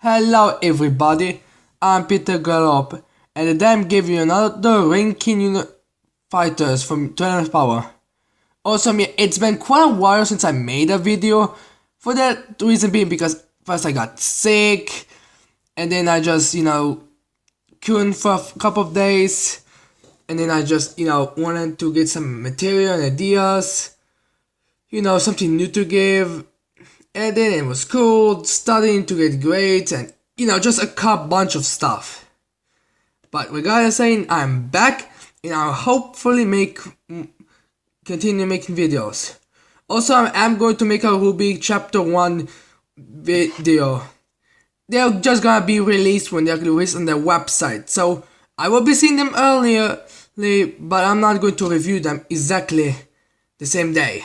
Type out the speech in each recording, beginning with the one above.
Hello everybody, I'm Peter Galop, and today I'm giving you another Renking fighters from Tournament Power. Also, it's been quite a while since I made a video, for that reason being because first I got sick, and then I just, couldn't for a couple of days, and then I just, wanted to get some material and ideas, something new to give. And then it was cool, studying to get grades, and just a bunch of stuff. But regardless, saying I'm back, and I'll hopefully continue making videos. Also, I'm going to make a Ruby Chapter 1 video. They're just gonna be released when they're released on their website. So I will be seeing them earlier, but I'm not going to review them exactly the same day.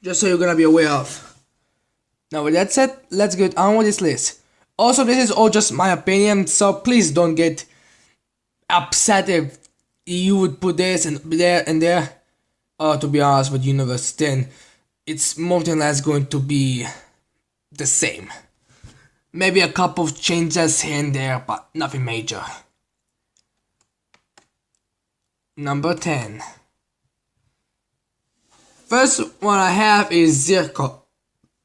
Just so you're gonna be aware of. Now with that said, let's get on with this list. Also, this is all just my opinion, so please don't get upset if you would put this and there and there. To be honest with Universe 10, it's more than less going to be the same. Maybe a couple of changes here and there, but nothing major. Number 10. First one I have is Zirko.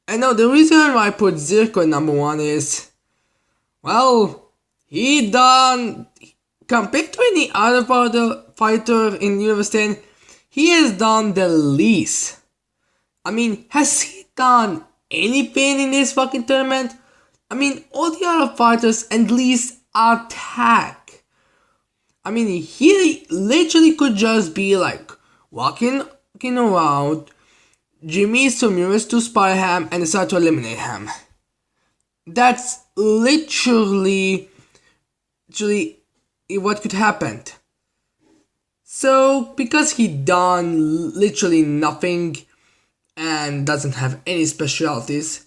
I know the reason why I put Zirko number 1 is, well, he done, compared to any other fighter in Universe 10, he has done the least. I mean, has he done anything in this fucking tournament? I mean, all the other fighters at least attack. I mean, he literally could just be like, walking around, Jimmy Sumurus to spy him and decide to eliminate him. That's literally what could happen. So, because he done literally nothing and doesn't have any specialties,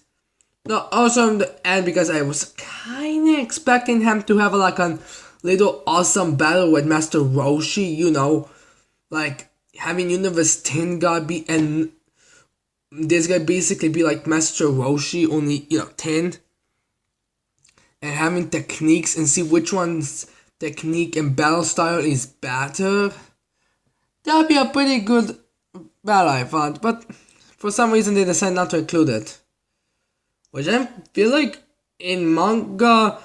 also in the end, because I was kinda expecting him to have like a little awesome battle with Master Roshi, like having Universe 10 guy be and this guy basically be like Master Roshi, only 10, and having techniques and see which one's technique and battle style is better. That'd be a pretty good battle, I thought, but for some reason they decided not to include it. Which I feel like in manga,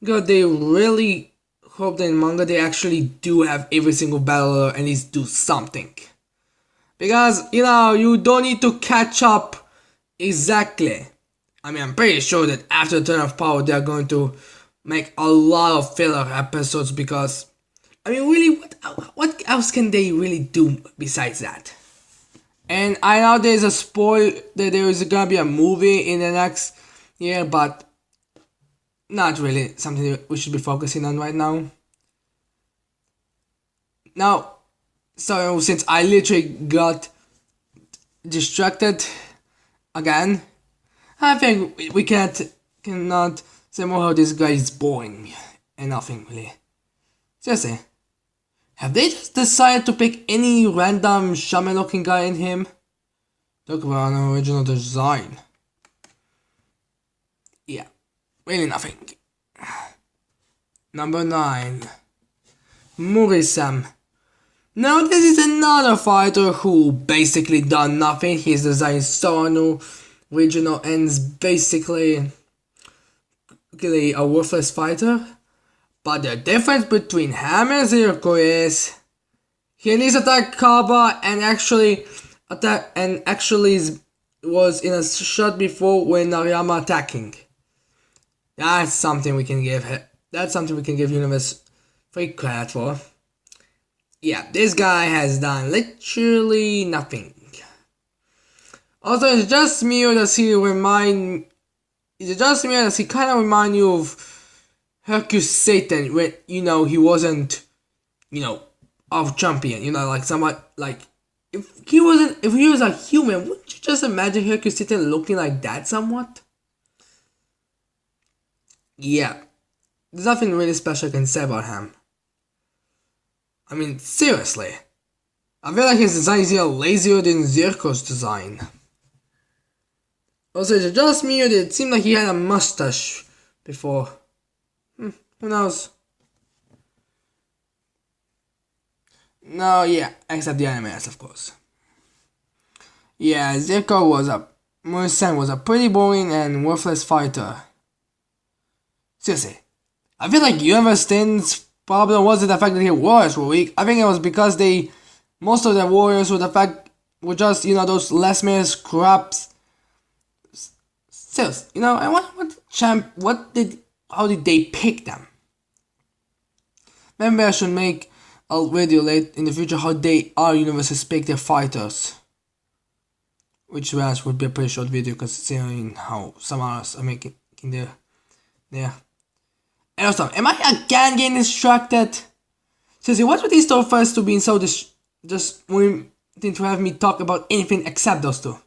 they really hope that in manga they actually do have every single battler at least do something. Because, you don't need to catch up exactly. I mean, I'm pretty sure that after the Turn of Power, they're going to make a lot of filler episodes because, I mean, really, what else can they really do besides that? And I know there's a spoil that there is gonna be a movie in the next year, but not really something that we should be focusing on right now. Now, so since I literally got distracted again, I think we cannot say more how this guy is boring and nothing really. Seriously, have they just decided to pick any random shaman looking guy in him? Talk about an original design. Yeah, really nothing. Number 9. Murisam. Now this is another fighter who basically done nothing. His design is so original and is basically a worthless fighter. But the difference between him and Zirko is he needs attack cover and actually was in a shot before when Nariyama attacking. That's something we can give Universe free credit for. Yeah, this guy has done literally nothing. Also, it's just me or does he kind of remind you of Hercules Satan when, he wasn't, off champion, like somewhat, like, if he was a human, wouldn't you just imagine Hercules Satan looking like that somewhat? Yeah, there's nothing really special I can say about him. I mean, seriously. I feel like his design is even lazier than Zirko's design. Also, is it just me or did it seem like he had a mustache before? Who knows? No, yeah, except the animators, of course. Yeah, Mursen was a pretty boring and worthless fighter. Seriously, I feel like Universe 10's problem wasn't the fact that his warriors were weak. I think it was because most of the warriors were just, those last minute scraps. Seriously, I wonder how did they pick them? Maybe I should make a video late in the future how our universes pick their fighters. Which would be a pretty short video considering how some others are making their. And also, am I again getting distracted? Seriously, what's with these two first to being so just wanting to have me talk about anything except those two?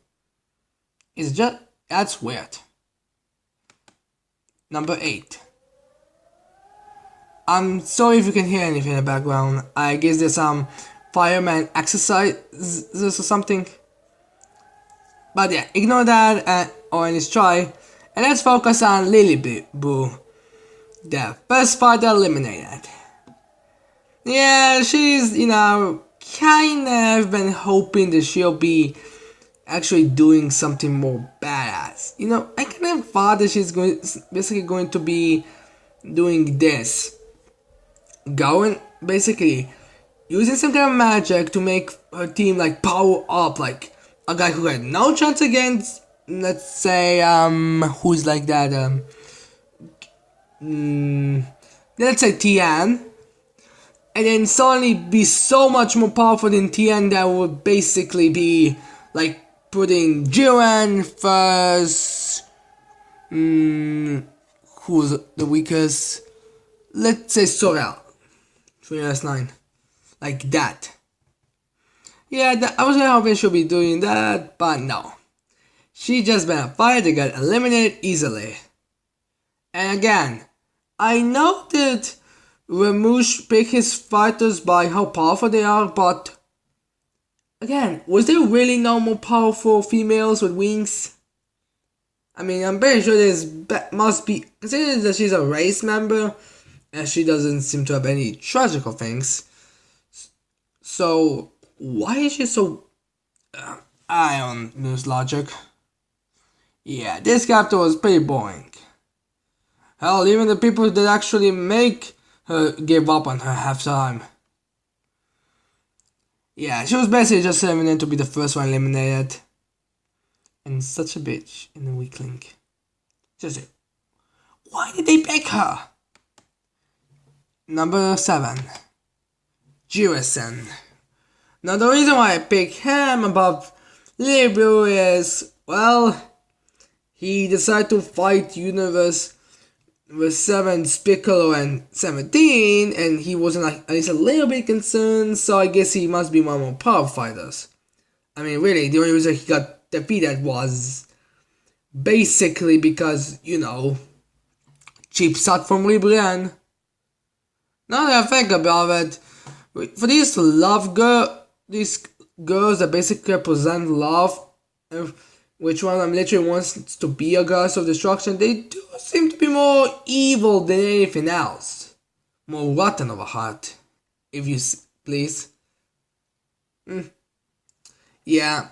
That's weird. Number 8. I'm sorry if you can hear anything in the background. I guess there's some fireman exercises or something. But yeah, ignore that or any try. And let's focus on Lily Boo. The first fighter eliminated. Yeah, she's, kind of been hoping that she'll be actually doing something more badass. I kind of thought that she's basically going to be doing this. Basically, using some kind of magic to make her team, power up, like a guy who had no chance against, let's say, who's like that, let's say Tian, and then suddenly be so much more powerful than Tian that would basically be, putting Jiren first, who's the weakest, let's say Sorel, 3S9, like that. Yeah, I was hoping she'll be doing that, but no. She just been a fighter that got eliminated easily. And again, I know that Ramush picked his fighters by how powerful they are, but again, was there really no more powerful females with wings? I mean, I'm pretty sure must be, considering that she's a race member, and she doesn't seem to have any tragical things. So, why is she so... I don't lose logic. Yeah, this chapter was pretty boring. Hell, even the people that actually make her give up on her half time. Yeah, she was basically just eliminated to be the first one eliminated. And such a bitch in the weakling. Seriously, why did they pick her? Number 7. Jurison. Now the reason why I picked him above Libru is, well, he decided to fight Universe with 7 Piccolo and 17, and he wasn't at least a little bit concerned, so I guess he must be one of the more powerful fighters. I mean, really, the only reason he got defeated was basically because, cheap shot from Librian. Now that I think about it, for these girls that basically represent love, which one of them literally wants to be a goddess of destruction, they do seem to be more evil than anything else. More rotten of a heart, if you please. Yeah.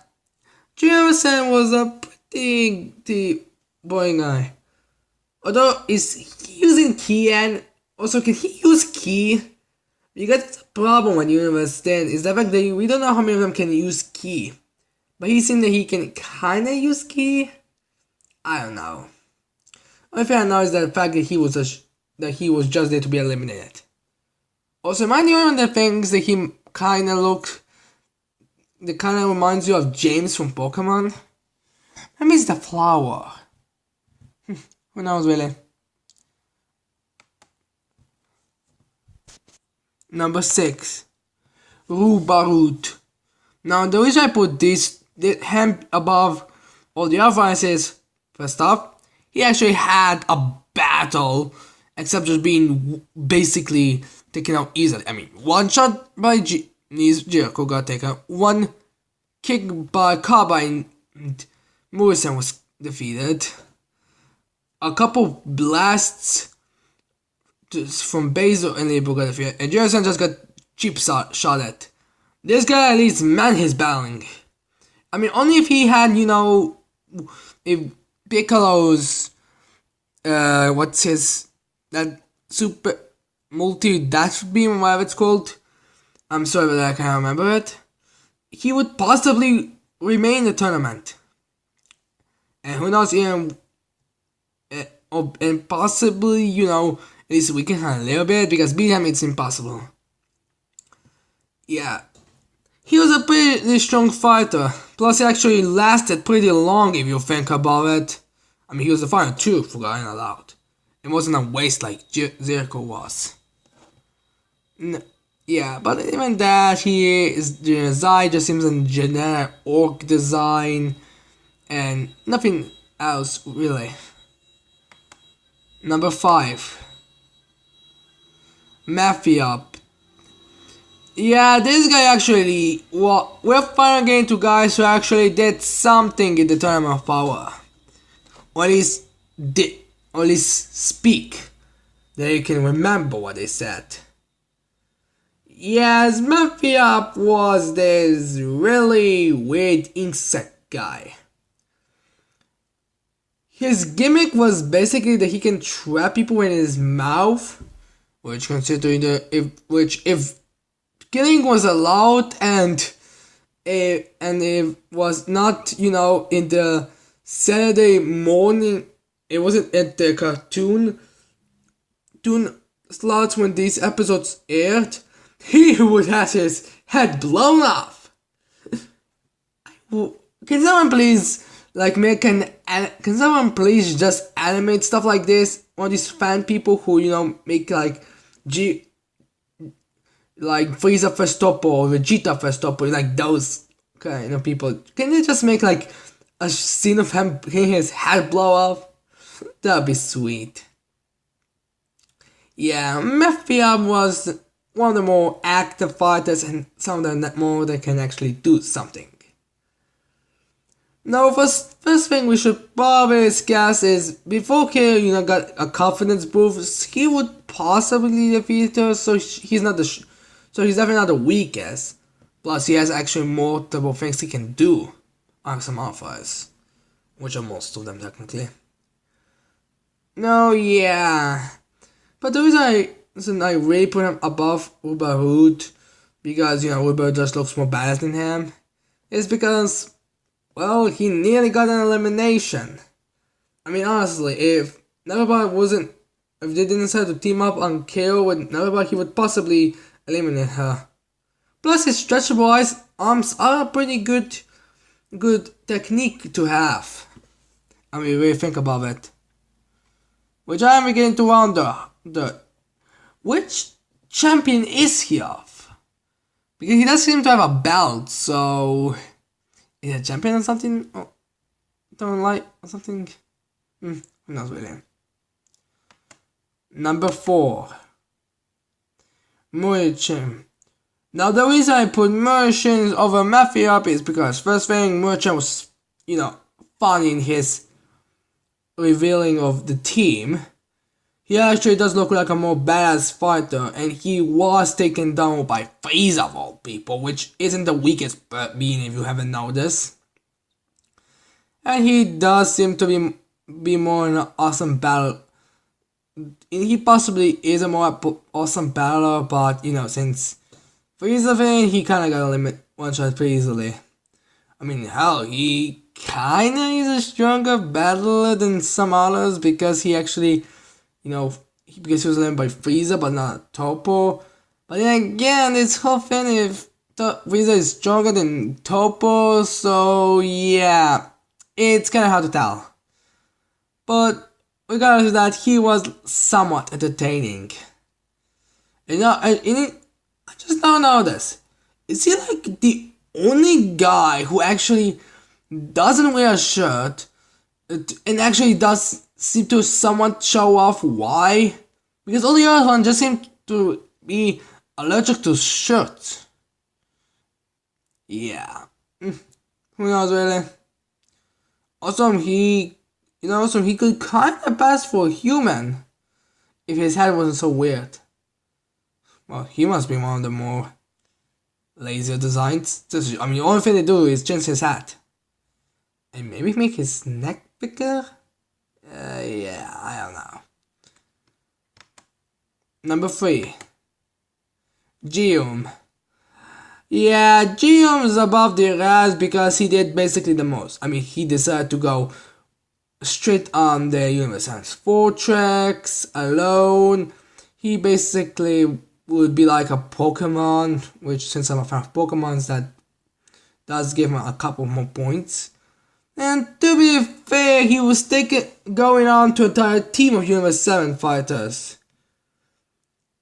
Jefferson was a pretty boring guy. Although, is he using Ki and... Also, can he use Ki? Because that's a problem with Universe 10, is the fact that we don't know how many of them can use Ki. But he's saying that he can kinda use Ki? I don't know. Only thing I know is the fact that he was just there to be eliminated. Also, am I the only one that thinks that he that kinda reminds you of James from Pokemon? Maybe it's the flower. Who knows really? Number 6. Rubarut. Now the reason I put him above all the other ones is, first off, he actually had a battle, except just being basically taken out easily. I mean, one shot by Jericho got taken out, one kick by Carbine, Morrison was defeated, a couple blasts just from Basil and Liboglyphia, and Jerson just got cheap shot at. This guy at least meant his battling. I mean, only if he had, if Piccolo's, what's his, that super multi-dash beam, whatever it's called. I'm sorry, but I can't remember it. He would possibly remain in the tournament. And who knows, and possibly, at least we can have a little bit, because beat him, it's impossible. Yeah. He was a pretty strong fighter. Plus, he actually lasted pretty long if you think about it. I mean, he was a fighter too, for crying out loud. It wasn't a waste like Jericho was. Yeah, but even that, his design just seems a generic orc design. And nothing else, really. Number 5. Mafia. Yeah, this guy actually, we're finally getting to guys who actually did something in the Tournament of Power. Or at least speak. That you can remember what they said. Yes, Mafia was this really weird insect guy. His gimmick was basically that he can trap people in his mouth, which considering if killing was allowed and it was not, in the Saturday morning, it wasn't at the cartoon slots when these episodes aired, he would have his head blown off. Can someone please can someone please just animate stuff like this? One of these fan people who make like Frieza Festopo or Vegeta Festopo, like those kind of people. Can they just make like a scene of him getting his head blow off? That'd be sweet. Yeah, Mafia was one of the more active fighters and some of them more that can actually do something. Now, first thing we should probably discuss is before Kale, got a confidence boost, he would possibly defeat her. So he's definitely not the weakest. Plus, he has actually multiple things he can do on some offers, which are most of them technically. No, yeah, but the reason I really put him above Uber Hood, because Uber just looks more badass than him, is because, well, he nearly got an elimination. I mean, honestly, if they didn't decide to team up on KO with Neverbot, he would possibly eliminate her. Plus, his stretchable arms are a pretty good technique to have. I mean, really think about it. Which I am beginning to wonder, which champion is he of? Because he does seem to have a belt, so is he a champion or something? Oh, don't like or something? Who knows really. Number 4. Murchin. Now the reason I put Murchin over Mafia is because first thing, Murchin was, funny in his revealing of the team. He actually does look like a more badass fighter, and he was taken down by Frieza of all people, which isn't the weakest being if you haven't noticed. And he does seem to be more an awesome battle. He possibly is a more awesome battler, but since Frieza thing, he kinda got a limit one shot pretty easily. I mean, hell, he kinda is a stronger battler than some others because he actually, because he was limited by Frieza but not Topo. But then again, this whole thing, if Frieza is stronger than Topo, so yeah, it's kinda hard to tell. But regardless of that, he was somewhat entertaining. I just don't know this. Is he like the only guy who actually doesn't wear a shirt and actually does seem to somewhat show off why? Because all the other ones just seem to be allergic to shirts. Yeah. Who knows really? Also, he could kind of pass for a human. if his head wasn't so weird. Well, he must be one of the more lazier designs. I mean, the only thing they do is change his hat. And maybe make his neck bigger? Yeah, I don't know. Number 3. Geum. Yeah, Geum is above the rest because he did basically the most. I mean, he decided to go straight on the Universe Sans 4 tracks, alone. He basically would be like a Pokemon, which since I'm a fan of Pokemons, that does give him a couple more points. And to be fair, he was going on to an entire team of Universe 7 fighters.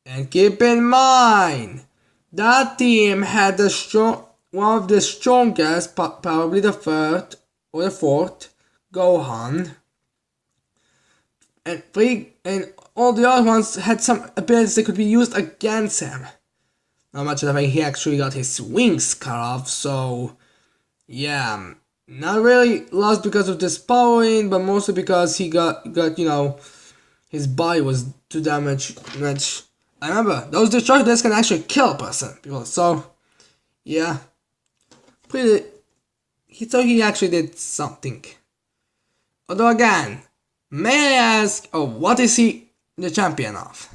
And keep in mind, that team had one of the strongest, probably the third or the fourth, Gohan. And all the other ones had some abilities that could be used against him. Not much of the fact he actually got his wings cut off, so yeah, not really lost because of this powering, but mostly because he got his body was too damaged. I remember those destruction discs can actually kill a person, people. So yeah, he actually did something. Although again, may I ask, what is he the champion of?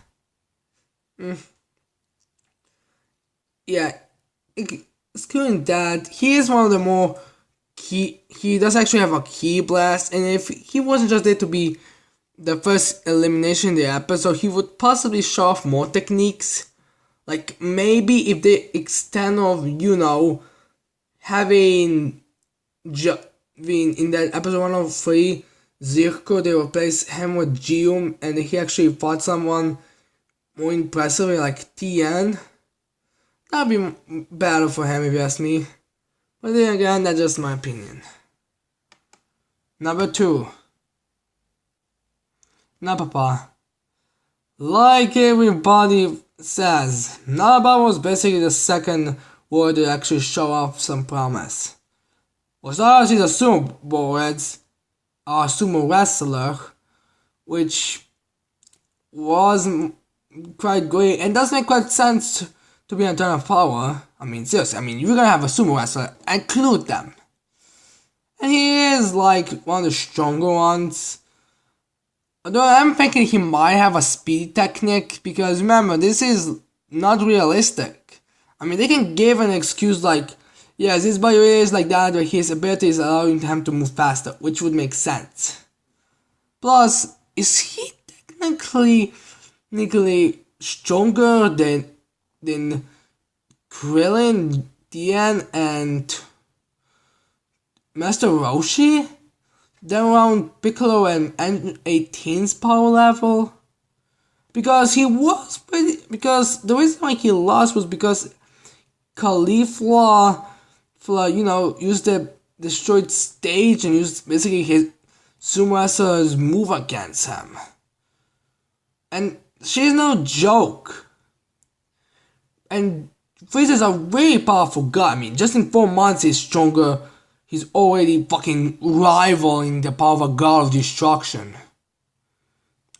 Yeah, excluding that, he is one of the more he does actually have a key blast, and if he wasn't just there to be the first elimination in the episode, he would possibly show off more techniques. Like maybe if they extend of having in that episode 103 Zirko, they replace him with Geum, and he actually fought someone more impressively like Tien. That'd be better for him if you ask me. But then again, that's just my opinion. Number 2. Napapa. Like everybody says, Napapa was basically the second word to actually show off some promise. Was obviously the sumo wrestler, which was quite great and does make quite sense to be a turn of power. I mean, seriously, you're gonna have a sumo wrestler, include them. And he is like one of the stronger ones. Although I'm thinking he might have a speed technique, because remember, this is not realistic. They can give an excuse like, yes, his body is like that, but his ability is allowing him to move faster, which would make sense. Plus, is he technically stronger than Krillin, Tien, and Master Roshi? Then around Piccolo and N18's power level? Because the reason why he lost was because Caulifla, used the destroyed stage and used basically his sumo wrestler's move against him. And she's no joke. And Frieza's a really powerful guy. Just in 4 months he's stronger. He's already fucking rivaling the power of a god of destruction.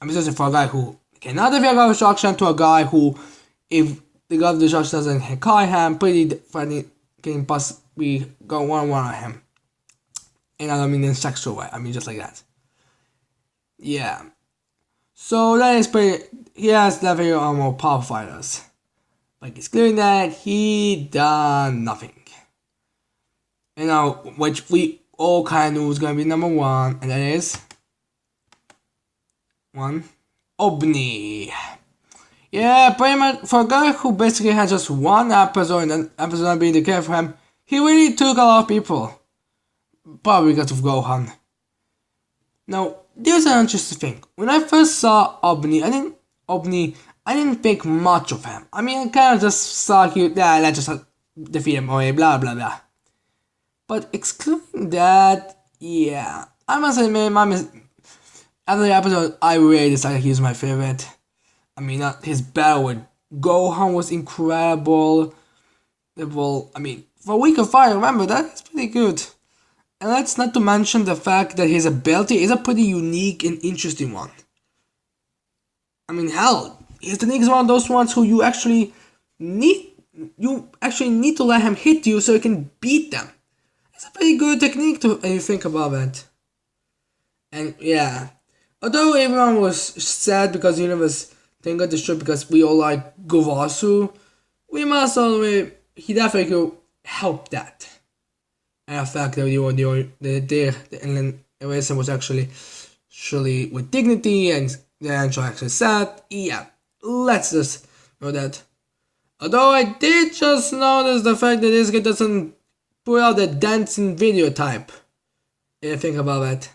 Especially for a guy who cannot defeat a god of destruction, to a guy who, if the god of destruction doesn't Hekai him, pretty funny, can possibly go 1-1 on him. And I don't mean in a sexual way, just like that. Yeah. So that is pretty, he has definitely more powerful fighters. But excluding that, he done nothing. Which we all kind of knew was going to be number 1, and that is Obni. Yeah, pretty much, for a guy who basically had just 1 episode, and that episode not being the care for him, he really took a lot of people. Probably because of Gohan. Now, there's an interesting thing. When I first saw Obni, I didn't think much of him. I kind of just saw let's just defeat him away, blah blah blah. But excluding that, yeah, I must admit, after the episode, I really decided he was my favorite. His battle with Gohan was incredible. For a week of fire, remember, that's pretty good. And that's not to mention the fact that his ability is a pretty unique and interesting one. I mean, hell, Ethan is one of those ones who need you actually need to let him hit you so you can beat them. It's a pretty good technique to if you think about it. And yeah, although everyone was sad because Universe didn't get destroyed because we all like Govasu, we must always he definitely could help that. And the fact that the eraser was actually with dignity and the answer actually said, yeah, let's just know that. Although I did just notice the fact that this guy doesn't put out the dancing video type. If you think about that.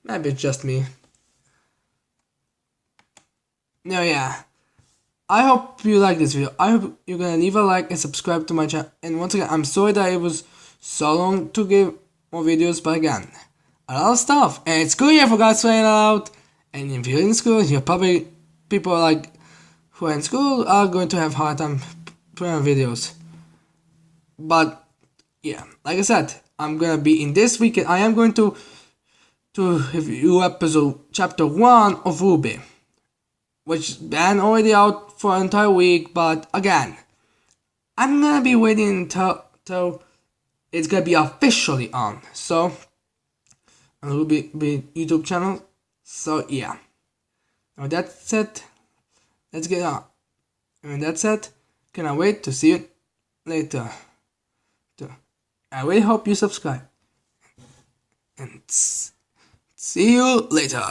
Maybe it's just me. No, yeah. I hope you like this video. I hope you're gonna leave a like and subscribe to my channel. And once again, I'm sorry that it was so long to give more videos, but again, a lot of stuff. And it's good here for guys playing out. And if you're in school, you're probably people like who are in school are going to have a hard time putting on videos. But yeah, like I said, I'm gonna be in this weekend. I am going to review episode chapter 1 of Ruby, which been already out for an entire week. But again, I'm gonna be waiting until it's gonna be officially on. So on the Ruby YouTube channel. So yeah. Now that's it. Let's get on. And that's it. Cannot wait to see you later. I really hope you subscribe. And see you later.